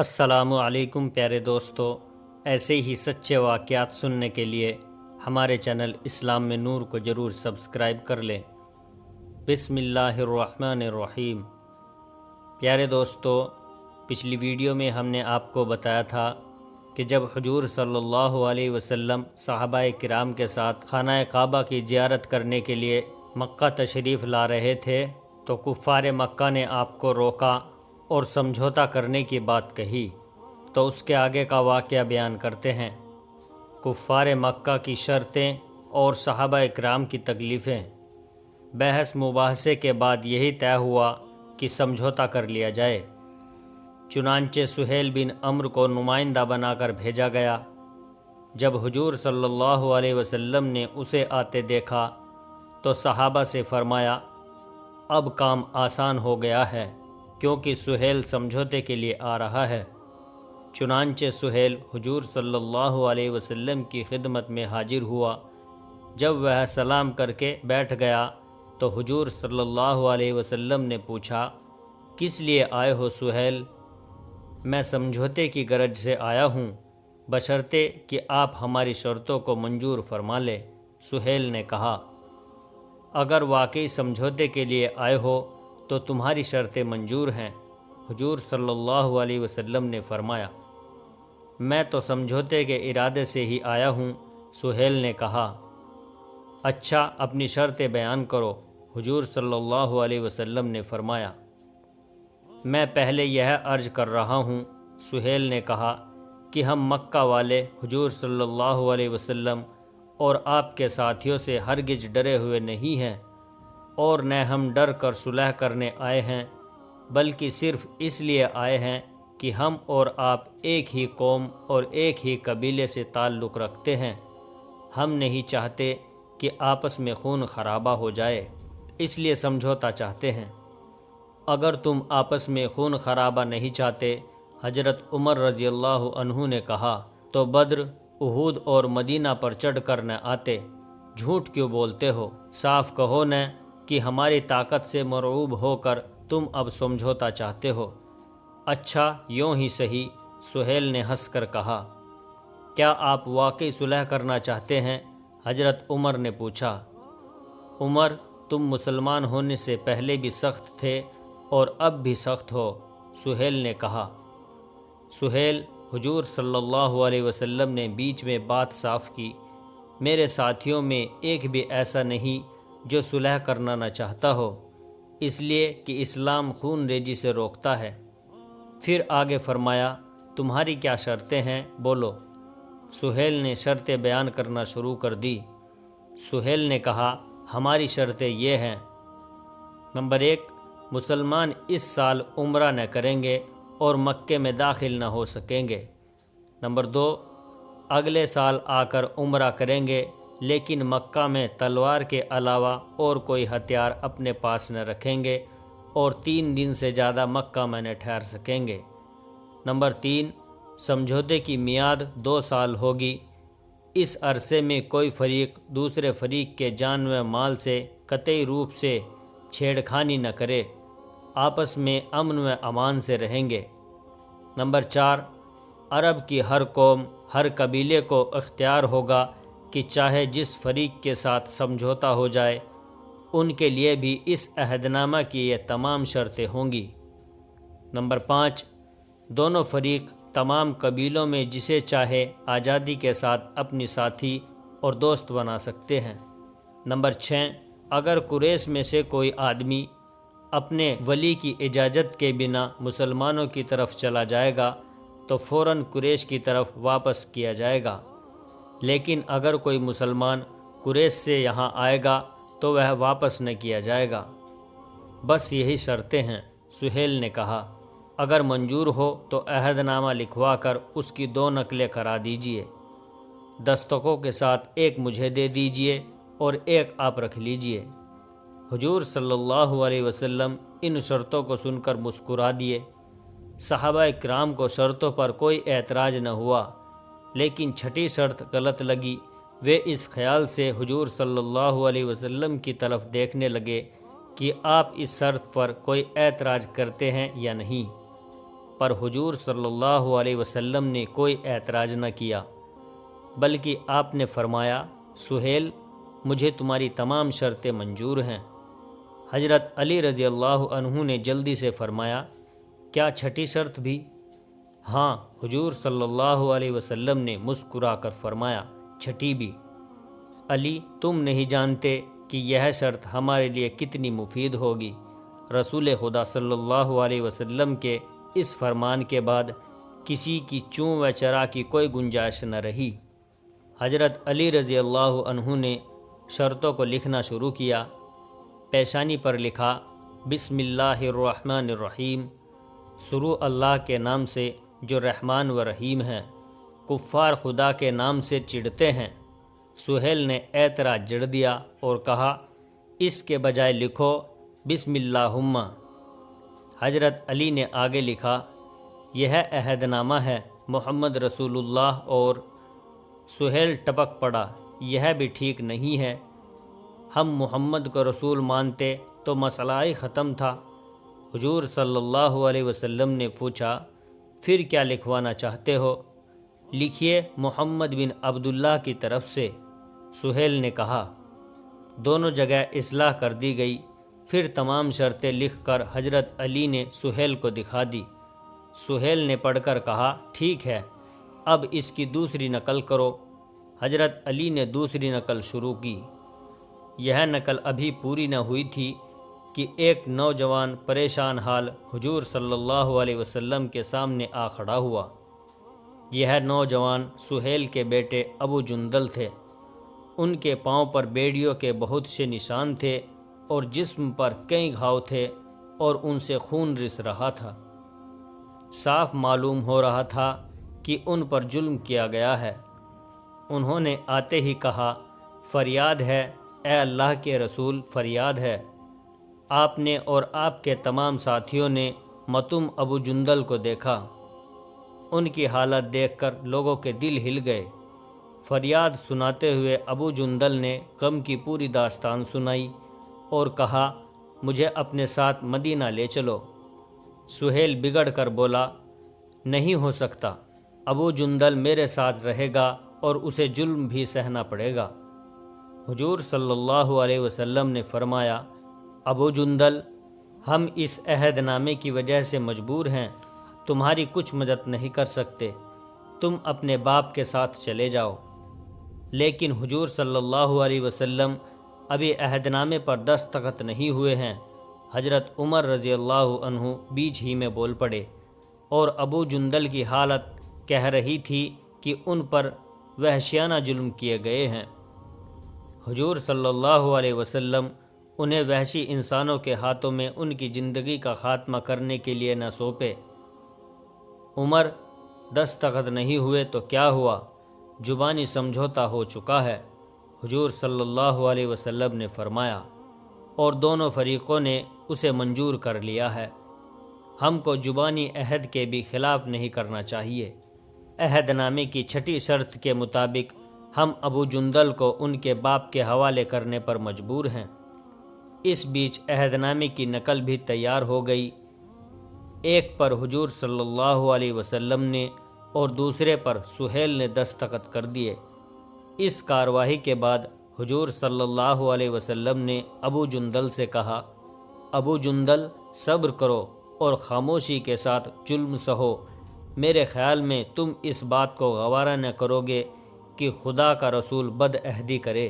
السلام علیکم پیارے دوستو، ایسے ہی سچے واقعات سننے کے لیے ہمارے چینل اسلام میں نور کو ضرور سبسکرائب کر لیں۔ بسم اللہ الرحمن الرحیم۔ پیارے دوستو، پچھلی ویڈیو میں ہم نے آپ کو بتایا تھا کہ جب حضور صلی اللہ علیہ وسلم صحابہ کرام کے ساتھ خانہ کعبہ کی زیارت کرنے کے لیے مکہ تشریف لا رہے تھے تو کفار مکہ نے آپ کو روکا اور سمجھوتا کرنے کی بات کہی، تو اس کے آگے کا واقعہ بیان کرتے ہیں۔ کفار مکہ کی شرطیں اور صحابہ اکرام کی تکلیفیں۔ بحث مباحثے کے بعد یہی طے ہوا کہ سمجھوتا کر لیا جائے۔ چنانچہ سہیل بن عمرو کو نمائندہ بنا کر بھیجا گیا۔ جب حضور صلی اللہ علیہ وسلم نے اسے آتے دیکھا تو صحابہ سے فرمایا، اب کام آسان ہو گیا ہے کیونکہ سہیل سمجھوتے کے لیے آ رہا ہے۔ چنانچہ سہیل حضور صلی اللہ علیہ وسلم کی خدمت میں حاضر ہوا۔ جب وہ سلام کر کے بیٹھ گیا تو حضور صلی اللہ علیہ وسلم نے پوچھا، کس لیے آئے ہو سہیل؟ میں سمجھوتے کی غرض سے آیا ہوں، بشرطے کہ آپ ہماری شرطوں کو منظور فرما لیں۔ سہیل نے کہا، اگر واقعی سمجھوتے کے لیے آئے ہو تو تمہاری شرطیں منظور ہیں۔ حضور صلی اللہ علیہ وسلم نے فرمایا، میں تو سمجھوتے کے ارادے سے ہی آیا ہوں۔ سہیل نے کہا، اچھا اپنی شرطیں بیان کرو۔ حضور صلی اللہ علیہ وسلم نے فرمایا، میں پہلے یہ عرض کر رہا ہوں۔ سہیل نے کہا کہ ہم مکہ والے حضور صلی اللہ علیہ وسلم اور آپ کے ساتھیوں سے ہرگز ڈرے ہوئے نہیں ہیں، اور نہ ہم ڈر کر صلح کرنے آئے ہیں، بلکہ صرف اس لیے آئے ہیں کہ ہم اور آپ ایک ہی قوم اور ایک ہی قبیلے سے تعلق رکھتے ہیں۔ ہم نہیں چاہتے کہ آپس میں خون خرابہ ہو جائے، اس لیے سمجھوتا چاہتے ہیں۔ اگر تم آپس میں خون خرابہ نہیں چاہتے، حضرت عمر رضی اللہ عنہ نے کہا، تو بدر، احد اور مدینہ پر چڑھ کر نہ آتے۔ جھوٹ کیوں بولتے ہو؟ صاف کہو نہ کہ ہماری طاقت سے مرعوب ہو کر تم اب سمجھوتا چاہتے ہو۔ اچھا یوں ہی صحیح، سہیل نے ہنس کر کہا، کیا آپ واقعی صلح کرنا چاہتے ہیں؟ حضرت عمر نے پوچھا، عمر تم مسلمان ہونے سے پہلے بھی سخت تھے اور اب بھی سخت ہو، سہیل نے کہا۔ سہیل، حضور صلی اللہ علیہ وسلم نے بیچ میں بات صاف کی، میرے ساتھیوں میں ایک بھی ایسا نہیں جو صلح کرنا نہ چاہتا ہو، اس لیے کہ اسلام خون ریزی سے روکتا ہے۔ پھر آگے فرمایا، تمہاری کیا شرطیں ہیں؟ بولو۔ سہیل نے شرطیں بیان کرنا شروع کر دی۔ سہیل نے کہا، ہماری شرطیں یہ ہیں، نمبر 1، مسلمان اس سال عمرہ نہ کریں گے اور مکے میں داخل نہ ہو سکیں گے۔ نمبر 2، اگلے سال آ کر عمرہ کریں گے لیکن مکہ میں تلوار کے علاوہ اور کوئی ہتھیار اپنے پاس نہ رکھیں گے اور 3 دن سے زیادہ مکہ میں نہ ٹھہر سکیں گے۔ نمبر 3، سمجھوتے کی میعاد 2 سال ہوگی۔ اس عرصے میں کوئی فریق دوسرے فریق کے جان و مال سے قطعی روپ سے چھیڑخانی نہ کرے، آپس میں امن و امان سے رہیں گے۔ نمبر 4، عرب کی ہر قوم، ہر قبیلے کو اختیار ہوگا کہ چاہے جس فریق کے ساتھ سمجھوتا ہو جائے، ان کے لیے بھی اس عہد نامہ کی یہ تمام شرطیں ہوں گی۔ نمبر 5، دونوں فریق تمام قبیلوں میں جسے چاہے آزادی کے ساتھ اپنی ساتھی اور دوست بنا سکتے ہیں۔ نمبر 6، اگر قریش میں سے کوئی آدمی اپنے ولی کی اجازت کے بنا مسلمانوں کی طرف چلا جائے گا تو فوراً قریش کی طرف واپس کیا جائے گا، لیکن اگر کوئی مسلمان قریش سے یہاں آئے گا تو وہ واپس نہ کیا جائے گا۔ بس یہی شرطیں ہیں، سہیل نے کہا۔ اگر منظور ہو تو عہد نامہ لکھوا کر اس کی 2 نقلیں کرا دیجئے، دستخطوں کے ساتھ ایک مجھے دے دیجئے اور ایک آپ رکھ لیجئے۔ حضور صلی اللہ علیہ وسلم ان شرطوں کو سن کر مسکرا دیے۔ صحابہ اکرام کو شرطوں پر کوئی اعتراض نہ ہوا، لیکن 6ٹھی شرط غلط لگی۔ وہ اس خیال سے حضور صلی اللہ علیہ وسلم کی طرف دیکھنے لگے کہ آپ اس شرط پر کوئی اعتراض کرتے ہیں یا نہیں۔ پر حضور صلی اللہ علیہ وسلم نے کوئی اعتراض نہ کیا، بلکہ آپ نے فرمایا، سہیل، مجھے تمہاری تمام شرطیں منظور ہیں۔ حضرت علی رضی اللہ عنہ نے جلدی سے فرمایا، کیا چھٹی شرط بھی؟ ہاں۔ حضور صلی اللہ علیہ وسلم نے مسکرا کر فرمایا، چھٹی بھی۔ علی، تم نہیں جانتے کہ یہ شرط ہمارے لیے کتنی مفید ہوگی۔ رسول خدا صلی اللہ علیہ وسلم کے اس فرمان کے بعد کسی کی چوں و چرا کی کوئی گنجائش نہ رہی۔ حضرت علی رضی اللہ عنہ نے شرطوں کو لکھنا شروع کیا۔ پیشانی پر لکھا، بسم اللہ الرحمن الرحیم، شروع اللہ کے نام سے جو رحمان و رحیم ہیں۔ کفار خدا کے نام سے چڑھتے ہیں۔ سہیل نے اعتراض جڑ دیا اور کہا، اس کے بجائے لکھو بسم اللہم۔ حضرت علی نے آگے لکھا، یہ عہد نامہ ہے محمد رسول اللہ اور۔ سہیل ٹپک پڑا، یہ بھی ٹھیک نہیں ہے، ہم محمد کو رسول مانتے تو مسئلہ ہی ختم تھا۔ حضور صلی اللہ علیہ وسلم نے پوچھا، پھر کیا لکھوانا چاہتے ہو؟ لکھیے محمد بن عبداللہ کی طرف سے، سہیل نے کہا۔ دونوں جگہ اصلاح کر دی گئی۔ پھر تمام شرطیں لکھ کر حضرت علی نے سہیل کو دکھا دی۔ سہیل نے پڑھ کر کہا، ٹھیک ہے، اب اس کی دوسری نقل کرو۔ حضرت علی نے دوسری نقل شروع کی۔ یہ نقل ابھی پوری نہ ہوئی تھی کہ ایک نوجوان پریشان حال حضور صلی اللہ علیہ وسلم کے سامنے آ کھڑا ہوا۔ یہ نوجوان سہیل کے بیٹے ابو جندل تھے۔ ان کے پاؤں پر بیڑیوں کے بہت سے نشان تھے اور جسم پر کئی گھاؤ تھے اور ان سے خون رس رہا تھا۔ صاف معلوم ہو رہا تھا کہ ان پر ظلم کیا گیا ہے۔ انہوں نے آتے ہی کہا، فریاد ہے، اے اللہ کے رسول، فریاد ہے۔ آپ نے اور آپ کے تمام ساتھیوں نے متم ابو جندل کو دیکھا۔ ان کی حالت دیکھ کر لوگوں کے دل ہل گئے۔ فریاد سناتے ہوئے ابو جندل نے غم کی پوری داستان سنائی اور کہا، مجھے اپنے ساتھ مدینہ لے چلو۔ سہیل بگڑ کر بولا، نہیں ہو سکتا، ابو جندل میرے ساتھ رہے گا اور اسے ظلم بھی سہنا پڑے گا۔ حضور صلی اللہ علیہ وسلم نے فرمایا، ابو جندل، ہم اس عہد نامے کی وجہ سے مجبور ہیں، تمہاری کچھ مدد نہیں کر سکتے، تم اپنے باپ کے ساتھ چلے جاؤ۔ لیکن حضور صلی اللہ علیہ وسلم ابھی عہد نامے پر دستخط نہیں ہوئے ہیں۔ حضرت عمر رضی اللہ عنہ بیچ ہی میں بول پڑے، اور ابو جندل کی حالت کہہ رہی تھی کہ ان پر وحشیانہ ظلم کیے گئے ہیں۔ حضور صلی اللہ علیہ وسلم انہیں وحشی انسانوں کے ہاتھوں میں ان کی زندگی کا خاتمہ کرنے کے لیے نہ سونپے۔ عمر، دستخط نہیں ہوئے تو کیا ہوا، زبانی سمجھوتا ہو چکا ہے، حضور صلی اللہ علیہ وسلم نے فرمایا، اور دونوں فریقوں نے اسے منظور کر لیا ہے۔ ہم کو زبانی عہد کے بھی خلاف نہیں کرنا چاہیے۔ عہد نامے کی چھٹی شرط کے مطابق ہم ابو جندل کو ان کے باپ کے حوالے کرنے پر مجبور ہیں۔ اس بیچ عہد نامے کی نقل بھی تیار ہو گئی۔ ایک پر حضور صلی اللہ علیہ وسلم نے اور دوسرے پر سہیل نے دستخط کر دیے۔ اس کارروائی کے بعد حضور صلی اللہ علیہ وسلم نے ابو جندل سے کہا، ابو جندل، صبر کرو اور خاموشی کے ساتھ ظلم سہو۔ میرے خیال میں تم اس بات کو گوارا نہ کرو گے کہ خدا کا رسول بد عہدی کرے۔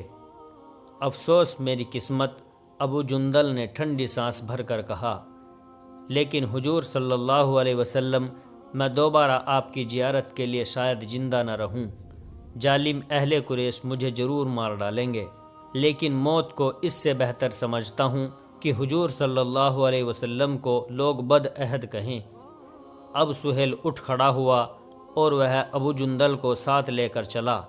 افسوس میری قسمت، ابو جندل نے ٹھنڈی سانس بھر کر کہا، لیکن حضور صلی اللہ علیہ وسلم، میں دوبارہ آپ کی زیارت کے لیے شاید زندہ نہ رہوں۔ ظالم اہل قریش مجھے ضرور مار ڈالیں گے، لیکن موت کو اس سے بہتر سمجھتا ہوں کہ حضور صلی اللہ علیہ وسلم کو لوگ بد عہد کہیں۔ اب سہیل اٹھ کھڑا ہوا اور وہ ابو جندل کو ساتھ لے کر چلا،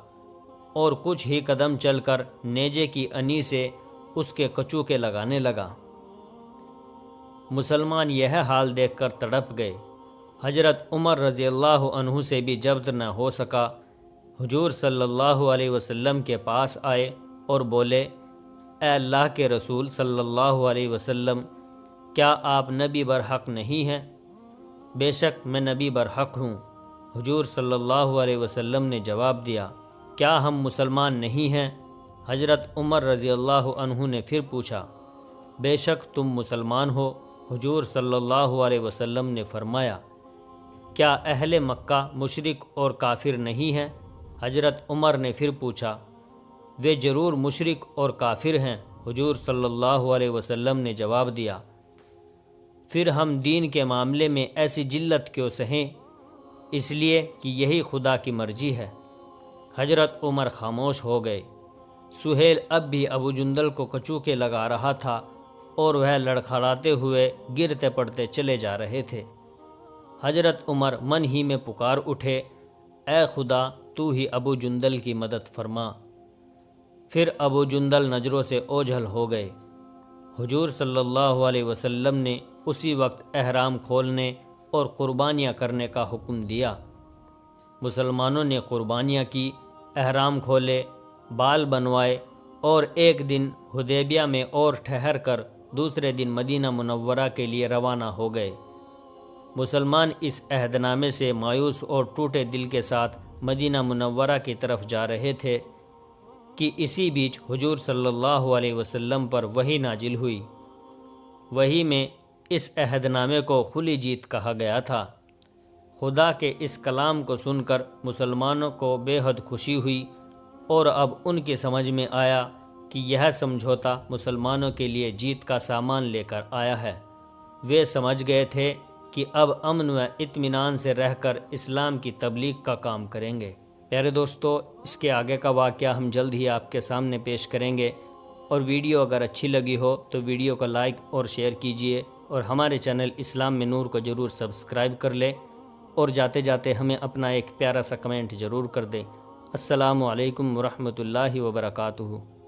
اور کچھ ہی قدم چل کر نیزے کی انی سے اس کے کچوکے لگانے لگا۔ مسلمان یہ حال دیکھ کر تڑپ گئے۔ حضرت عمر رضی اللہ عنہ سے بھی جبر نہ ہو سکا۔ حضور صلی اللہ علیہ وسلم کے پاس آئے اور بولے، اے اللہ کے رسول صلی اللہ علیہ وسلم، کیا آپ نبی برحق نہیں ہیں؟ بے شک میں نبی برحق ہوں۔ حضور صلی اللہ علیہ وسلم نے جواب دیا، کیا ہم مسلمان نہیں ہیں؟ حضرت عمر رضی اللہ عنہ نے پھر پوچھا، بے شک تم مسلمان ہو۔ حضور صلی اللہ علیہ وسلم نے فرمایا، کیا اہل مکہ مشرک اور کافر نہیں ہیں؟ حضرت عمر نے پھر پوچھا، وہ ضرور مشرک اور کافر ہیں۔ حضور صلی اللہ علیہ وسلم نے جواب دیا، پھر ہم دین کے معاملے میں ایسی جلت کیوں سہیں؟ اس لیے کہ یہی خدا کی مرضی ہے۔ حضرت عمر خاموش ہو گئے۔ سہیل اب بھی ابو جندل کو کچوکے لگا رہا تھا اور وہ لڑکھڑاتے ہوئے گرتے پڑتے چلے جا رہے تھے۔ حضرت عمر من ہی میں پکار اٹھے، اے خدا تو ہی ابو جندل کی مدد فرما۔ پھر ابو جندل نظروں سے اوجھل ہو گئے۔ حضور صلی اللہ علیہ وسلم نے اسی وقت احرام کھولنے اور قربانیاں کرنے کا حکم دیا۔ مسلمانوں نے قربانیاں کی، احرام کھولے، بال بنوائے اور ایک دن حدیبیہ میں اور ٹھہر کر دوسرے دن مدینہ منورہ کے لیے روانہ ہو گئے۔ مسلمان اس عہد نامے سے مایوس اور ٹوٹے دل کے ساتھ مدینہ منورہ کی طرف جا رہے تھے کہ اسی بیچ حضور صلی اللہ علیہ وسلم پر وحی نازل ہوئی۔ وحی میں اس عہد نامے کو کھلی جیت کہا گیا تھا۔ خدا کے اس کلام کو سن کر مسلمانوں کو بے حد خوشی ہوئی اور اب ان کی سمجھ میں آیا کہ یہ سمجھوتا مسلمانوں کے لیے جیت کا سامان لے کر آیا ہے۔ وہ سمجھ گئے تھے کہ اب امن و اطمینان سے رہ کر اسلام کی تبلیغ کا کام کریں گے۔ پیارے دوستو، اس کے آگے کا واقعہ ہم جلد ہی آپ کے سامنے پیش کریں گے، اور ویڈیو اگر اچھی لگی ہو تو ویڈیو کو لائک اور شیئر کیجئے، اور ہمارے چینل اسلام میں نور کو ضرور سبسکرائب کر لیں، اور جاتے جاتے ہمیں اپنا ایک پیارا سا کمنٹ ضرور کر دیں۔ السلام علیکم ورحمۃ اللہ وبرکاتہ۔